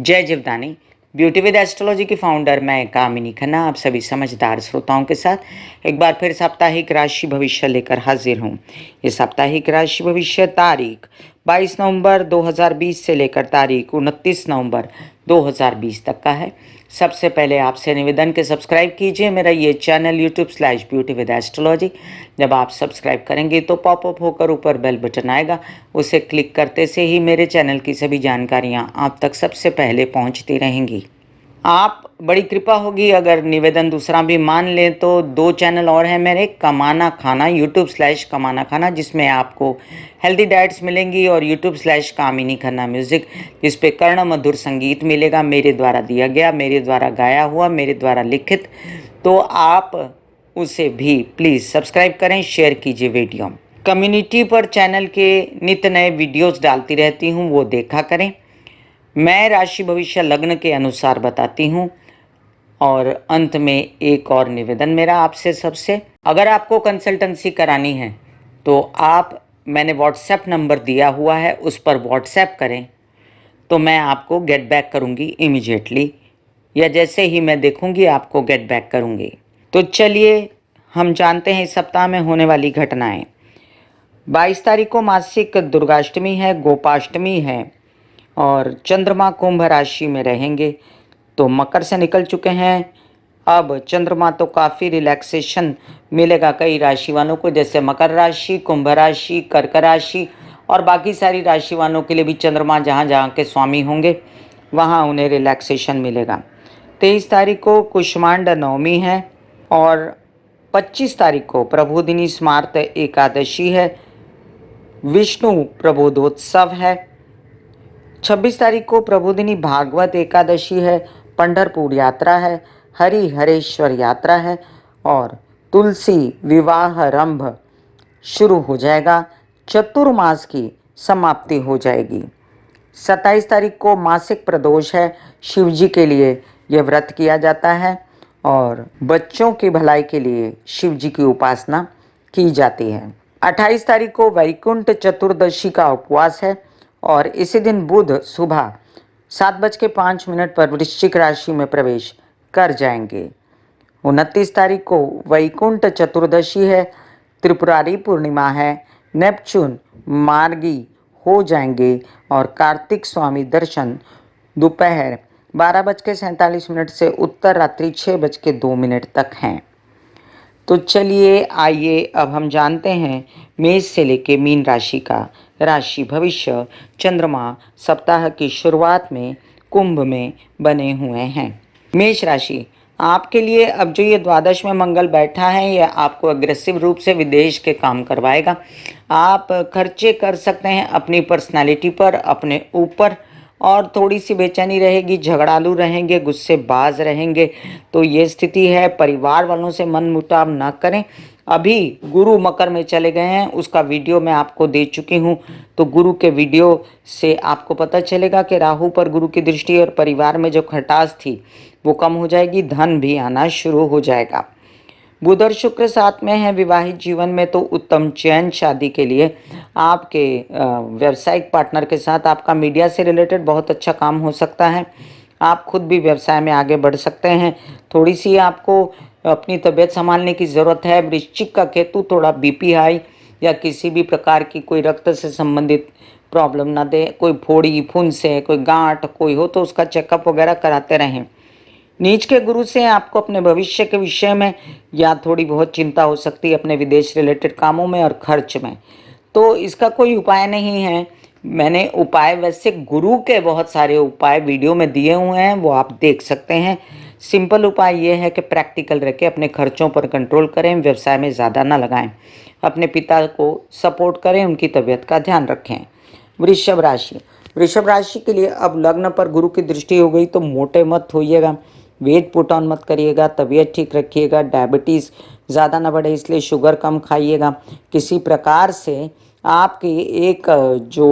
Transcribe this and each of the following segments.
जय Jivdani. Beauty with astrology की founder मैं कामिनी खन्ना आप सभी समझदार श्रोताओं के साथ एक बार फिर साप्ताहिक राशि भविष्य लेकर हाजिर हूँ। ये साप्ताहिक राशि भविष्य तारीख 22 नवंबर 2020 से लेकर तारीख 29 नवंबर 2020 तक का है। सबसे पहले आपसे निवेदन के सब्सक्राइब कीजिए मेरा ये चैनल YouTube/ब्यूटी विद एस्ट्रोलॉजी। जब आप सब्सक्राइब करेंगे तो पॉपअप होकर ऊपर बेल बटन आएगा, उसे क्लिक करते से ही मेरे चैनल की सभी जानकारियां आप तक सबसे पहले पहुंचती रहेंगी। आप बड़ी कृपा होगी अगर निवेदन दूसरा भी मान लें तो 2 चैनल और हैं मेरे, कमाना खाना YouTube/कमाना खाना जिसमें आपको हेल्दी डाइट्स मिलेंगी, और YouTube/कामिनी खन्ना म्यूज़िक जिस पे कर्ण मधुर संगीत मिलेगा, मेरे द्वारा दिया गया, मेरे द्वारा गाया हुआ, मेरे द्वारा लिखित। तो आप उसे भी प्लीज़ सब्सक्राइब करें, शेयर कीजिए वीडियो। कम्युनिटी पर चैनल के नित्य नए वीडियोज़ डालती रहती हूँ, वो देखा करें। मैं राशि भविष्य लग्न के अनुसार बताती हूँ। और अंत में एक और निवेदन मेरा आपसे सबसे, अगर आपको कंसल्टेंसी करानी है तो आप, मैंने व्हाट्सएप नंबर दिया हुआ है, उस पर व्हाट्सएप करें तो मैं आपको गेट बैक करूँगी इमीडिएटली, या जैसे ही मैं देखूँगी आपको गेट बैक करूँगी। तो चलिए हम जानते हैं इस सप्ताह में होने वाली घटनाएं। 22 तारीख को मासिक दुर्गाष्टमी है, गोपाष्टमी है, और चंद्रमा कुंभ राशि में रहेंगे। तो मकर से निकल चुके हैं, अब चंद्रमा तो काफ़ी रिलैक्सेशन मिलेगा कई राशि वालों को, जैसे मकर राशि, कुंभ राशि, कर्क राशि और बाकी सारी राशि वालों के लिए भी चंद्रमा जहाँ जहाँ के स्वामी होंगे वहाँ उन्हें रिलैक्सेशन मिलेगा। 23 तारीख को कुष्मांड नवमी है, और 25 तारीख को प्रबोधिनी स्मार्त एकादशी है, विष्णु प्रबोधोत्सव है। 26 तारीख को प्रबोधिनी भागवत एकादशी है, पंढरपुर यात्रा है, हरि हरेश्वर यात्रा है, और तुलसी विवाहारंभ शुरू हो जाएगा, चतुर्मास की समाप्ति हो जाएगी। 27 तारीख को मासिक प्रदोष है, शिव जी के लिए यह व्रत किया जाता है और बच्चों की भलाई के लिए शिव जी की उपासना की जाती है। 28 तारीख को वैकुंठ चतुर्दशी का उपवास है, और इसी दिन बुध सुबह 7:05 पर वृश्चिक राशि में प्रवेश कर जाएंगे। 29 तारीख को वैकुंठ चतुर्दशी है, त्रिपुरारी पूर्णिमा है, नेपच्यून मार्गी हो जाएंगे, और कार्तिक स्वामी दर्शन दोपहर 12:47 से उत्तर रात्रि 6:02 तक हैं। तो चलिए आइए अब हम जानते हैं मेष से लेके मीन राशि का राशि भविष्य। चंद्रमा सप्ताह की शुरुआत में कुंभ में बने हुए हैं। मेष राशि, आपके लिए अब जो ये द्वादश में मंगल बैठा है, यह आपको अग्रेसिव रूप से विदेश के काम करवाएगा। आप खर्चे कर सकते हैं अपनी पर्सनालिटी पर, अपने ऊपर, और थोड़ी सी बेचैनी रहेगी, झगड़ालू रहेंगे, गुस्सेबाज रहेंगे। तो ये स्थिति है। परिवार वालों से मन मुटाव ना करें। अभी गुरु मकर में चले गए हैं, उसका वीडियो मैं आपको दे चुकी हूँ। तो गुरु के वीडियो से आपको पता चलेगा कि राहु पर गुरु की दृष्टि और परिवार में जो खटास थी वो कम हो जाएगी, धन भी आना शुरू हो जाएगा। बुध और शुक्र साथ में है विवाहित जीवन में, तो उत्तम चयन शादी के लिए आपके व्यावसायिक पार्टनर के साथ आपका मीडिया से रिलेटेड बहुत अच्छा काम हो सकता है। आप खुद भी व्यवसाय में आगे बढ़ सकते हैं। थोड़ी सी आपको अपनी तबीयत संभालने की ज़रूरत है। वृश्चिक का केतु थोड़ा बीपी हाई या किसी भी प्रकार की कोई रक्त से संबंधित प्रॉब्लम ना दे, कोई फोड़ी फुंसे, कोई गांठ कोई हो तो उसका चेकअप वगैरह कराते रहें। नीच के गुरु से आपको अपने भविष्य के विषय में या थोड़ी बहुत चिंता हो सकती है अपने विदेश रिलेटेड कामों में और खर्च में। तो इसका कोई उपाय नहीं है। मैंने उपाय, वैसे गुरु के बहुत सारे उपाय वीडियो में दिए हुए हैं, वो आप देख सकते हैं। सिंपल उपाय ये है कि प्रैक्टिकल रह के अपने खर्चों पर कंट्रोल करें, व्यवसाय में ज़्यादा ना लगाएं, अपने पिता को सपोर्ट करें, उनकी तबीयत का ध्यान रखें। वृषभ राशि, वृषभ राशि के लिए अब लग्न पर गुरु की दृष्टि हो गई, तो मोटे मत होइएगा, वेट पुट ऑन मत करिएगा, तबीयत ठीक रखिएगा, डायबिटीज़ ज़्यादा ना बढ़े इसलिए शुगर कम खाइएगा। किसी प्रकार से आपकी एक जो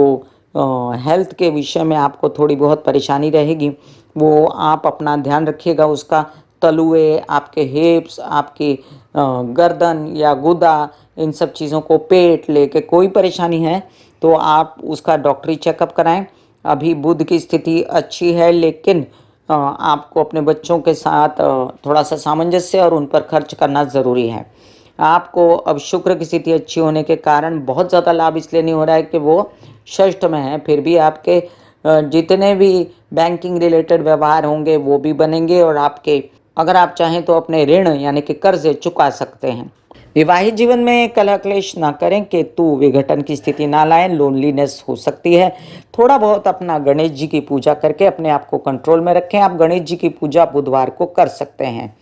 हेल्थ के विषय में आपको थोड़ी बहुत परेशानी रहेगी, वो आप अपना ध्यान रखिएगा उसका। तलुए, आपके हिप्स, आपकी गर्दन या गुदा, इन सब चीज़ों को, पेट लेके कोई परेशानी है तो आप उसका डॉक्टरी चेकअप कराएं। अभी बुध की स्थिति अच्छी है, लेकिन आपको अपने बच्चों के साथ थोड़ा-सा सामंजस्य और उन पर खर्च करना ज़रूरी है। आपको अब शुक्र की स्थिति अच्छी होने के कारण बहुत ज़्यादा लाभ इसलिए नहीं हो रहा है कि वो षष्ठ में है, फिर भी आपके जितने भी बैंकिंग रिलेटेड व्यवहार होंगे वो भी बनेंगे और आपके अगर आप चाहें तो अपने ऋण यानी कि कर्ज़ चुका सकते हैं। विवाहित जीवन में कलह क्लेश ना करें, केतु विघटन की स्थिति ना लाएं, लोनलीनेस हो सकती है। थोड़ा बहुत अपना गणेश जी की पूजा करके अपने आप को कंट्रोल में रखें। आप गणेश जी की पूजा बुधवार को कर सकते हैं।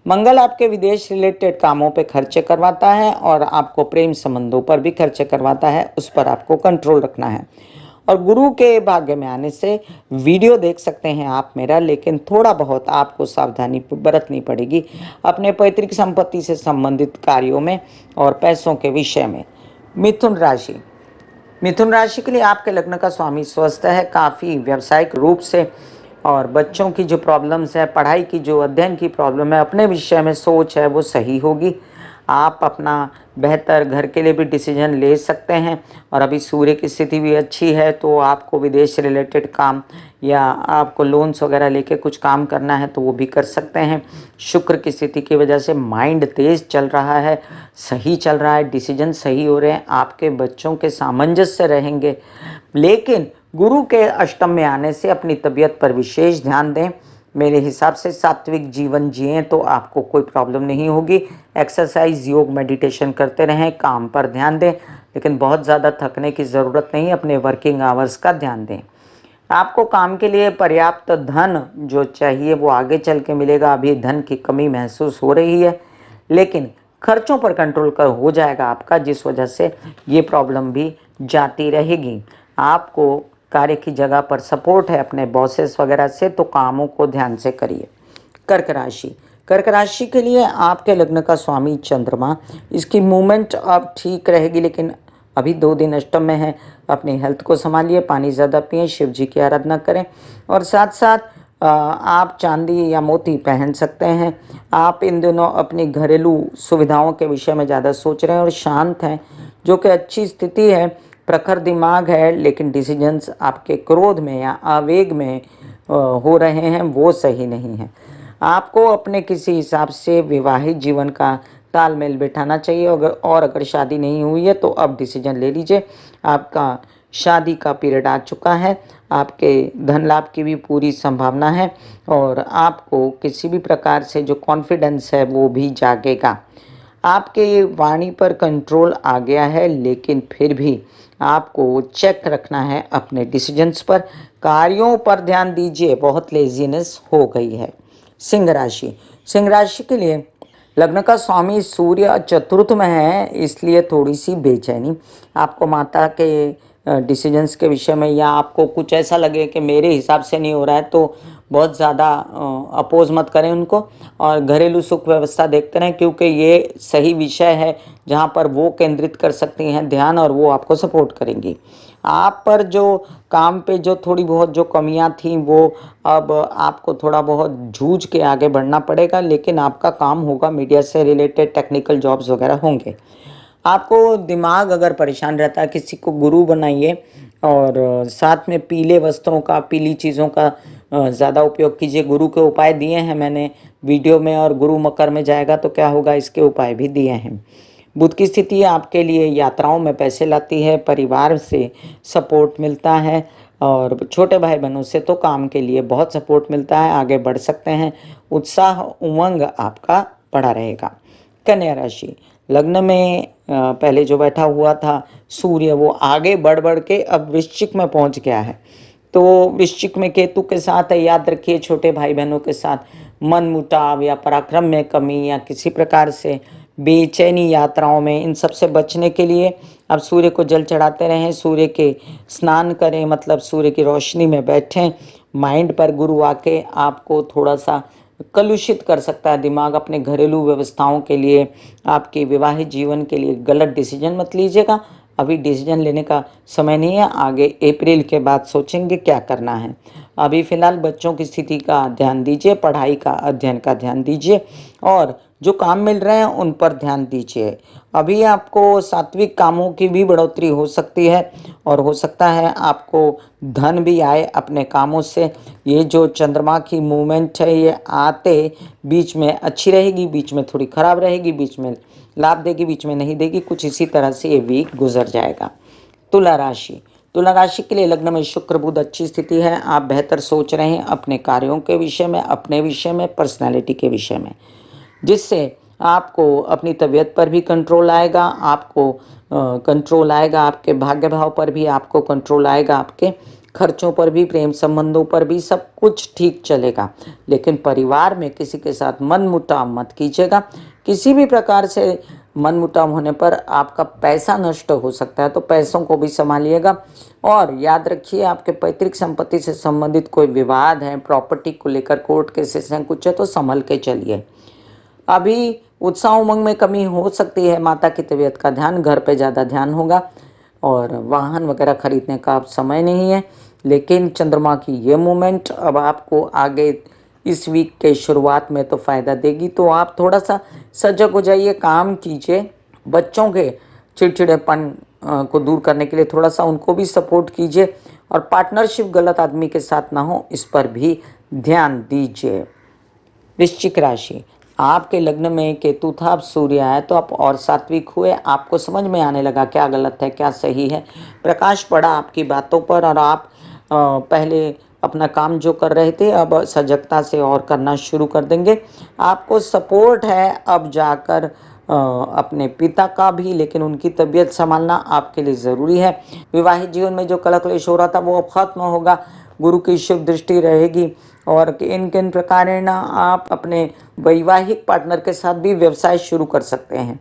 मंगल आपके विदेश रिलेटेड कामों पे खर्चे करवाता है और आपको प्रेम संबंधों पर भी खर्चे करवाता है, उस पर आपको कंट्रोल रखना है। और गुरु के भाग्य में आने से वीडियो देख सकते हैं आप मेरा, लेकिन थोड़ा बहुत आपको सावधानी बरतनी पड़ेगी अपने पैतृक संपत्ति से संबंधित कार्यों में और पैसों के विषय में। मिथुन राशि, मिथुन राशि के लिए आपके लग्न का स्वामी स्वस्थ है, काफ़ी व्यावसायिक रूप से और बच्चों की जो प्रॉब्लम्स है, पढ़ाई की जो अध्ययन की प्रॉब्लम है, अपने विषय में सोच है वो सही होगी। आप अपना बेहतर घर के लिए भी डिसीजन ले सकते हैं और अभी सूर्य की स्थिति भी अच्छी है, तो आपको विदेश रिलेटेड काम या आपको लोन्स वगैरह लेके कुछ काम करना है तो वो भी कर सकते हैं। शुक्र की स्थिति की वजह से माइंड तेज चल रहा है, सही चल रहा है, डिसीजन सही हो रहे हैं, आपके बच्चों के सामंजस्य रहेंगे। लेकिन गुरु के अष्टम में आने से अपनी तबीयत पर विशेष ध्यान दें। मेरे हिसाब से सात्विक जीवन जिएं तो आपको कोई प्रॉब्लम नहीं होगी। एक्सरसाइज, योग, मेडिटेशन करते रहें, काम पर ध्यान दें, लेकिन बहुत ज़्यादा थकने की ज़रूरत नहीं, अपने वर्किंग आवर्स का ध्यान दें। आपको काम के लिए पर्याप्त धन जो चाहिए वो आगे चल के मिलेगा। अभी धन की कमी महसूस हो रही है, लेकिन खर्चों पर कंट्रोल कर हो जाएगा आपका, जिस वजह से ये प्रॉब्लम भी जाती रहेगी। आपको कार्य की जगह पर सपोर्ट है अपने बॉसेस वगैरह से, तो कामों को ध्यान से करिए। कर्क राशि, कर्क राशि के लिए आपके लग्न का स्वामी चंद्रमा, इसकी मूवमेंट अब ठीक रहेगी, लेकिन अभी 2 दिन अष्टम में है। अपनी हेल्थ को संभालिए, पानी ज़्यादा पिएं, शिव जी की आराधना करें और साथ साथ आप चांदी या मोती पहन सकते हैं। आप इन दिनों अपनी घरेलू सुविधाओं के विषय में ज़्यादा सोच रहे हैं और शांत हैं, जो कि अच्छी स्थिति है। प्रखर दिमाग है, लेकिन डिसीजंस आपके क्रोध में या आवेग में हो रहे हैं, वो सही नहीं है। आपको अपने किसी हिसाब से विवाहित जीवन का तालमेल बिठाना चाहिए। अगर शादी नहीं हुई है तो अब डिसीजन ले लीजिए। आपका शादी का पीरियड आ चुका है, आपके धन लाभ की भी पूरी संभावना है और आपको किसी भी प्रकार से जो कॉन्फिडेंस है वो भी जागेगा। आपके वाणी पर कंट्रोल आ गया है, लेकिन फिर भी आपको चेक रखना है अपने डिसीजंस पर। कार्यों पर ध्यान दीजिए, बहुत लेजीनेस हो गई है। सिंह राशि, सिंह राशि के लिए लग्न का स्वामी सूर्य चतुर्थ में है, इसलिए थोड़ी सी बेचैनी। आपको माता के डिसीजंस के विषय में या आपको कुछ ऐसा लगे कि मेरे हिसाब से नहीं हो रहा है, तो बहुत ज़्यादा अपोज मत करें उनको और घरेलू सुख व्यवस्था देखते रहें, क्योंकि ये सही विषय है जहाँ पर वो केंद्रित कर सकती हैं ध्यान और वो आपको सपोर्ट करेंगी। आप पर जो काम पे जो थोड़ी बहुत जो कमियां थी वो अब आपको थोड़ा बहुत जूझ के आगे बढ़ना पड़ेगा, लेकिन आपका काम होगा। मीडिया से रिलेटेड टेक्निकल जॉब्स वगैरह होंगे। आपको दिमाग अगर परेशान रहता है, किसी को गुरु बनाइए और साथ में पीले वस्त्रों का, पीली चीज़ों का ज़्यादा उपयोग कीजिए। गुरु के उपाय दिए हैं मैंने वीडियो में, और गुरु मकर में जाएगा तो क्या होगा इसके उपाय भी दिए हैं। बुध की स्थिति आपके लिए यात्राओं में पैसे लाती है, परिवार से सपोर्ट मिलता है और छोटे भाई बहनों से तो काम के लिए बहुत सपोर्ट मिलता है, आगे बढ़ सकते हैं। उत्साह, उमंग आपका बढ़ा रहेगा। कन्या राशि, लग्न में पहले जो बैठा हुआ था सूर्य, वो आगे बढ़ बढ़ के अब वृश्चिक में पहुंच गया है। तो वृश्चिक में केतु के साथ है, याद रखिए छोटे भाई बहनों के साथ मनमुटाव या पराक्रम में कमी या किसी प्रकार से बेचैनी यात्राओं में, इन सब से बचने के लिए अब सूर्य को जल चढ़ाते रहें, सूर्य के स्नान करें, मतलब सूर्य की रोशनी में बैठें। माइंड पर गुरु आके आपको थोड़ा सा कलुषित कर सकता है दिमाग। अपने घरेलू व्यवस्थाओं के लिए, आपके विवाहित जीवन के लिए गलत डिसीजन मत लीजिएगा। अभी डिसीजन लेने का समय नहीं है, आगे अप्रैल के बाद सोचेंगे क्या करना है। अभी फ़िलहाल बच्चों की स्थिति का ध्यान दीजिए, पढ़ाई का, अध्ययन का ध्यान दीजिए और जो काम मिल रहे हैं उन पर ध्यान दीजिए। अभी आपको सात्विक कामों की भी बढ़ोतरी हो सकती है और हो सकता है आपको धन भी आए अपने कामों से। ये जो चंद्रमा की मूवमेंट है ये आते बीच में अच्छी रहेगी, बीच में थोड़ी खराब रहेगी, बीच में लाभ देगी, बीच में नहीं देगी, कुछ इसी तरह से ये वीक गुजर जाएगा। तुला राशि, तुला राशि के लिए लग्न में शुक्र बुध अच्छी स्थिति है। आप बेहतर सोच रहे हैं अपने कार्यों के विषय में, अपने विषय में, पर्सनैलिटी के विषय में, जिससे आपको अपनी तबीयत पर भी कंट्रोल आएगा, आपको कंट्रोल आएगा, आपके भाग्य भाव पर भी आपको कंट्रोल आएगा, आपके खर्चों पर भी, प्रेम संबंधों पर भी, सब कुछ ठीक चलेगा। लेकिन परिवार में किसी के साथ मनमुटाव मत कीजिएगा। किसी भी प्रकार से मनमुटाव होने पर आपका पैसा नष्ट हो सकता है, तो पैसों को भी संभालिएगा। और याद रखिए, आपके पैतृक संपत्ति से संबंधित कोई विवाद है, प्रॉपर्टी को लेकर कोर्ट केसेस हैं कुछ है, तो संभल के चलिए। अभी उत्साह उमंग में कमी हो सकती है, माता की तबीयत का ध्यान, घर पे ज़्यादा ध्यान होगा, और वाहन वगैरह खरीदने का अब समय नहीं है। लेकिन चंद्रमा की ये मूवमेंट अब आपको आगे इस वीक के शुरुआत में तो फ़ायदा देगी, तो आप थोड़ा सा सजग हो जाइए, काम कीजिए। बच्चों के चिड़चिड़ेपन को दूर करने के लिए थोड़ा सा उनको भी सपोर्ट कीजिए, और पार्टनरशिप गलत आदमी के साथ ना हो इस पर भी ध्यान दीजिए। वृश्चिक राशि, आपके लग्न में केतु था, अब सूर्य आया तो आप और सात्विक हुए। आपको समझ में आने लगा क्या गलत है क्या सही है, प्रकाश पड़ा आपकी बातों पर, और आप पहले अपना काम जो कर रहे थे अब सजगता से और करना शुरू कर देंगे। आपको सपोर्ट है अब जाकर अपने पिता का भी, लेकिन उनकी तबीयत संभालना आपके लिए ज़रूरी है। विवाहित जीवन में जो कलह क्लेश हो रहा था वो अब खत्म होगा, गुरु की शुभ दृष्टि रहेगी, और किन किन प्रकारेण आप अपने वैवाहिक पार्टनर के साथ भी व्यवसाय शुरू कर सकते हैं।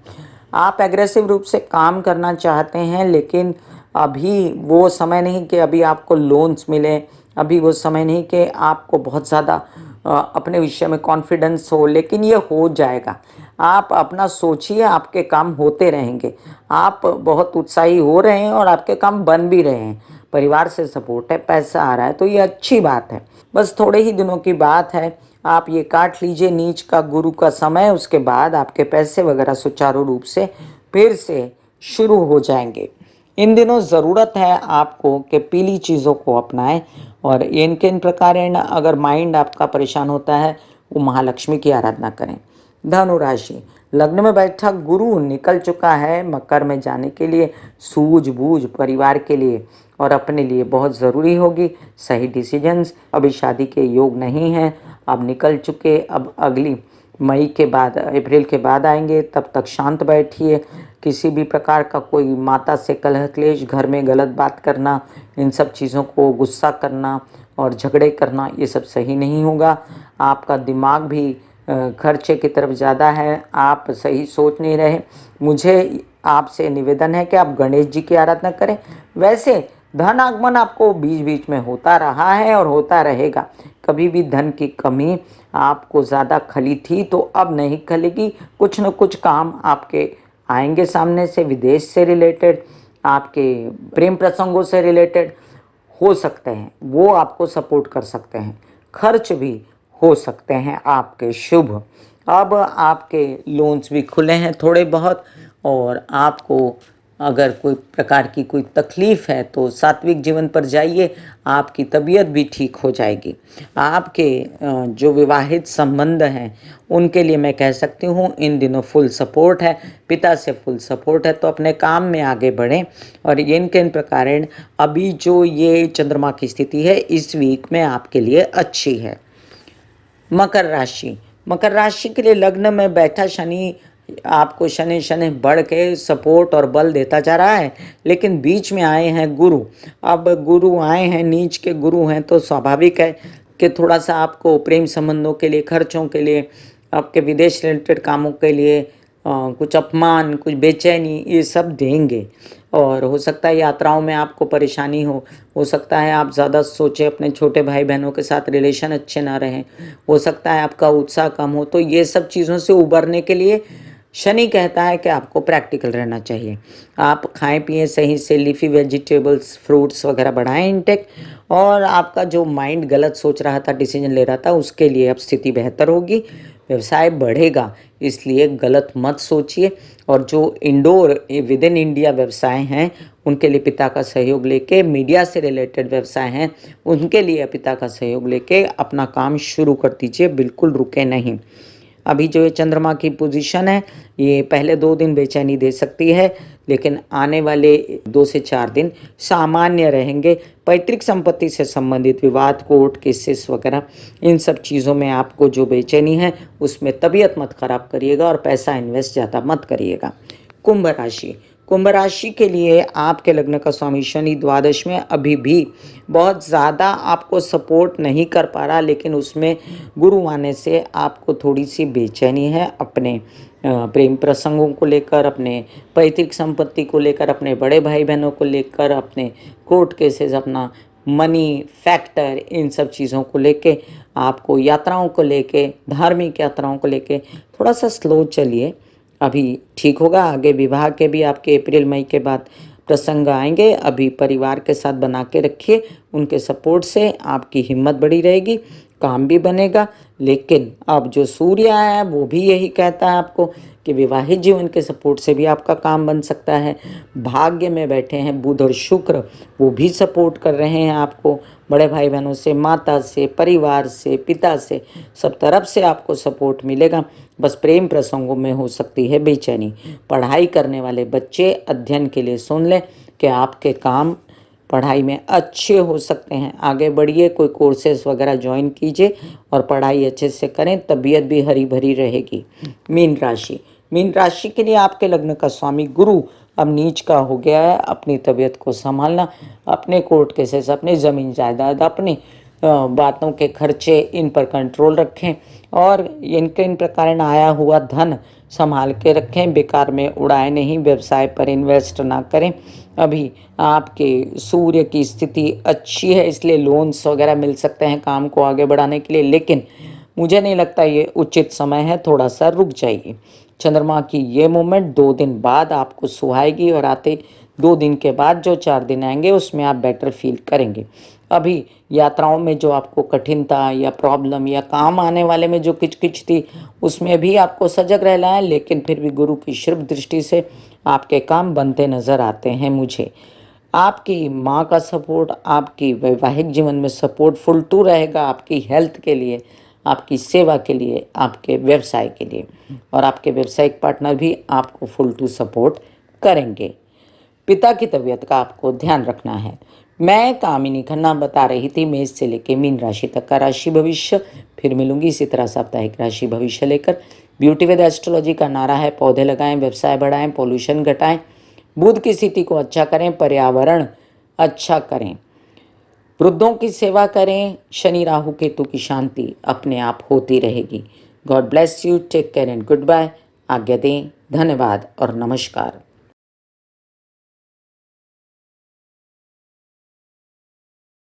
आप एग्रेसिव रूप से काम करना चाहते हैं, लेकिन अभी वो समय नहीं कि अभी आपको लोन्स मिले, अभी वो समय नहीं कि आपको बहुत ज़्यादा अपने विषय में कॉन्फिडेंस हो, लेकिन ये हो जाएगा। आप अपना सोचिए, आपके काम होते रहेंगे। आप बहुत उत्साही हो रहे हैं और आपके काम बन भी रहे हैं। परिवार से सपोर्ट है, पैसा आ रहा है, तो ये अच्छी बात है। बस थोड़े ही दिनों की बात है, आप ये काट लीजिए नीच का गुरु का समय, उसके बाद आपके पैसे वगैरह सुचारू रूप से फिर से शुरू हो जाएंगे। इन दिनों ज़रूरत है आपको कि पीली चीज़ों को अपनाएं, और इन किन प्रकार अगर माइंड आपका परेशान होता है वो महालक्ष्मी की आराधना करें। धनु राशि, लग्न में बैठा गुरु निकल चुका है मकर में जाने के लिए। सूझबूझ परिवार के लिए और अपने लिए बहुत ज़रूरी होगी। सही डिसीजंस, अभी शादी के योग नहीं हैं, अब निकल चुके, अब अगली मई के बाद, अप्रैल के बाद आएंगे। तब तक शांत बैठिए। किसी भी प्रकार का कोई माता से कलह क्लेश, घर में गलत बात करना, इन सब चीज़ों को गुस्सा करना और झगड़े करना, ये सब सही नहीं होगा। आपका दिमाग भी खर्चे की तरफ ज़्यादा है, आप सही सोच नहीं रहे। मुझे आपसे निवेदन है कि आप गणेश जी की आराधना करें। वैसे धन आगमन आपको बीच बीच में होता रहा है और होता रहेगा। कभी भी धन की कमी आपको ज़्यादा खली थी तो अब नहीं खलेगी। कुछ न कुछ काम आपके आएंगे सामने से, विदेश से रिलेटेड, आपके प्रेम प्रसंगों से रिलेटेड हो सकते हैं, वो आपको सपोर्ट कर सकते हैं। खर्च भी हो सकते हैं आपके शुभ। अब आपके लोन्स भी खुले हैं थोड़े बहुत, और आपको अगर कोई प्रकार की कोई तकलीफ़ है तो सात्विक जीवन पर जाइए, आपकी तबीयत भी ठीक हो जाएगी। आपके जो विवाहित संबंध हैं उनके लिए मैं कह सकती हूँ इन दिनों फुल सपोर्ट है, पिता से फुल सपोर्ट है, तो अपने काम में आगे बढ़ें। और इन किन प्रकारेण अभी जो ये चंद्रमा की स्थिति है इस वीक में आपके लिए अच्छी है। मकर राशि, मकर राशि के लिए लग्न में बैठा शनि आपको शनि शनि बढ़ के सपोर्ट और बल देता जा रहा है, लेकिन बीच में आए हैं गुरु। अब गुरु आए हैं, नीच के गुरु हैं, तो स्वाभाविक है कि थोड़ा सा आपको प्रेम संबंधों के लिए, खर्चों के लिए, आपके विदेश रिलेटेड कामों के लिए कुछ अपमान, कुछ बेचैनी, ये सब देंगे। और हो सकता है यात्राओं में आपको परेशानी हो सकता है आप ज़्यादा सोचें, अपने छोटे भाई बहनों के साथ रिलेशन अच्छे ना रहें, हो सकता है आपका उत्साह कम हो। तो ये सब चीज़ों से उबरने के लिए शनि कहता है कि आपको प्रैक्टिकल रहना चाहिए। आप खाएं पिएं सही से, लीफी वेजिटेबल्स, फ्रूट्स वगैरह बढ़ाएं इनटेक, और आपका जो माइंड गलत सोच रहा था, डिसीजन ले रहा था, उसके लिए अब स्थिति बेहतर होगी। व्यवसाय बढ़ेगा, इसलिए गलत मत सोचिए। और जो इंडोर विद इन इंडिया व्यवसाय हैं, उनके लिए पिता का सहयोग लेके, मीडिया से रिलेटेड व्यवसाय हैं, उनके लिए पिता का सहयोग लेके अपना काम शुरू कर दीजिए, बिल्कुल रुके नहीं। अभी जो ये चंद्रमा की पोजीशन है, ये पहले 2 दिन बेचैनी दे सकती है, लेकिन आने वाले 2 से 4 दिन सामान्य रहेंगे। पैतृक संपत्ति से संबंधित विवाद, कोर्ट केसेस वगैरह, इन सब चीज़ों में आपको जो बेचैनी है, उसमें तबीयत मत खराब करिएगा और पैसा इन्वेस्ट ज़्यादा मत करिएगा। कुंभ राशि, कुंभ राशि के लिए आपके लग्न का स्वामी शनि द्वादश में अभी भी बहुत ज़्यादा आपको सपोर्ट नहीं कर पा रहा, लेकिन उसमें गुरु आने से आपको थोड़ी सी बेचैनी है अपने प्रेम प्रसंगों को लेकर, अपने पैतृक संपत्ति को लेकर, अपने बड़े भाई बहनों को लेकर, अपने कोर्ट केसेस, अपना मनी फैक्टर, इन सब चीज़ों को लेके, आपको यात्राओं को लेके, धार्मिक यात्राओं को लेके थोड़ा सा स्लो चलिए, अभी ठीक होगा। आगे विवाह के भी आपके अप्रैल मई के बाद प्रसंग आएंगे। अभी परिवार के साथ बना के रखिए, उनके सपोर्ट से आपकी हिम्मत बढ़ी रहेगी, काम भी बनेगा। लेकिन अब जो सूर्य आया है वो भी यही कहता है आपको कि विवाहित जीवन के सपोर्ट से भी आपका काम बन सकता है। भाग्य में बैठे हैं बुध और शुक्र, वो भी सपोर्ट कर रहे हैं आपको, बड़े भाई बहनों से, माता से, परिवार से, पिता से, सब तरफ से आपको सपोर्ट मिलेगा। बस प्रेम प्रसंगों में हो सकती है बेचैनी। पढ़ाई करने वाले बच्चे अध्ययन के लिए सुन लें कि आपके काम पढ़ाई में अच्छे हो सकते हैं। आगे बढ़िए, कोई कोर्सेज वगैरह ज्वाइन कीजिए और पढ़ाई अच्छे से करें, तबीयत भी हरी भरी रहेगी। मीन राशि, मीन राशि के लिए आपके लग्न का स्वामी गुरु अब नीच का हो गया है। अपनी तबीयत को संभालना, अपने कोर्ट केसेस, अपनी ज़मीन जायदाद, अपनी बातों के खर्चे, इन पर कंट्रोल रखें और इनके इन प्रकार आया हुआ धन संभाल के रखें, बेकार में उड़ाए नहीं, व्यवसाय पर इन्वेस्ट ना करें। अभी आपके सूर्य की स्थिति अच्छी है, इसलिए लोन्स वगैरह मिल सकते हैं काम को आगे बढ़ाने के लिए, लेकिन मुझे नहीं लगता ये उचित समय है, थोड़ा सा रुक जाइए। चंद्रमा की ये मूवमेंट 2 दिन बाद आपको सुहाएगी और आते 2 दिन के बाद जो 4 दिन आएंगे उसमें आप बेटर फील करेंगे। अभी यात्राओं में जो आपको कठिनता या प्रॉब्लम या काम आने वाले में जो किचकिच थी, उसमें भी आपको सजग रहना है, लेकिन फिर भी गुरु की शुभ दृष्टि से आपके काम बनते नजर आते हैं मुझे। आपकी माँ का सपोर्ट, आपकी वैवाहिक जीवन में सपोर्ट फुल टू रहेगा, आपकी हेल्थ के लिए, आपकी सेवा के लिए, आपके व्यवसाय के लिए, और आपके व्यवसायिक पार्टनर भी आपको फुल टू सपोर्ट करेंगे। पिता की तबीयत का आपको ध्यान रखना है। मैं कामिनी खन्ना बता रही थी मेष से लेके मीन राशि तक का राशि भविष्य। फिर मिलूंगी इसी तरह साप्ताहिक राशि भविष्य लेकर। ब्यूटी विद एस्ट्रोलॉजी का नारा है पौधे लगाएं, व्यवसाय बढ़ाएं, पॉल्यूशन घटाएं, बुध की स्थिति को अच्छा करें, पर्यावरण अच्छा करें, वृद्धों की सेवा करें, शनि राहु केतु की शांति अपने आप होती रहेगी। God bless you, take care and goodbye. आज्ञा दें, धन्यवाद और नमस्कार।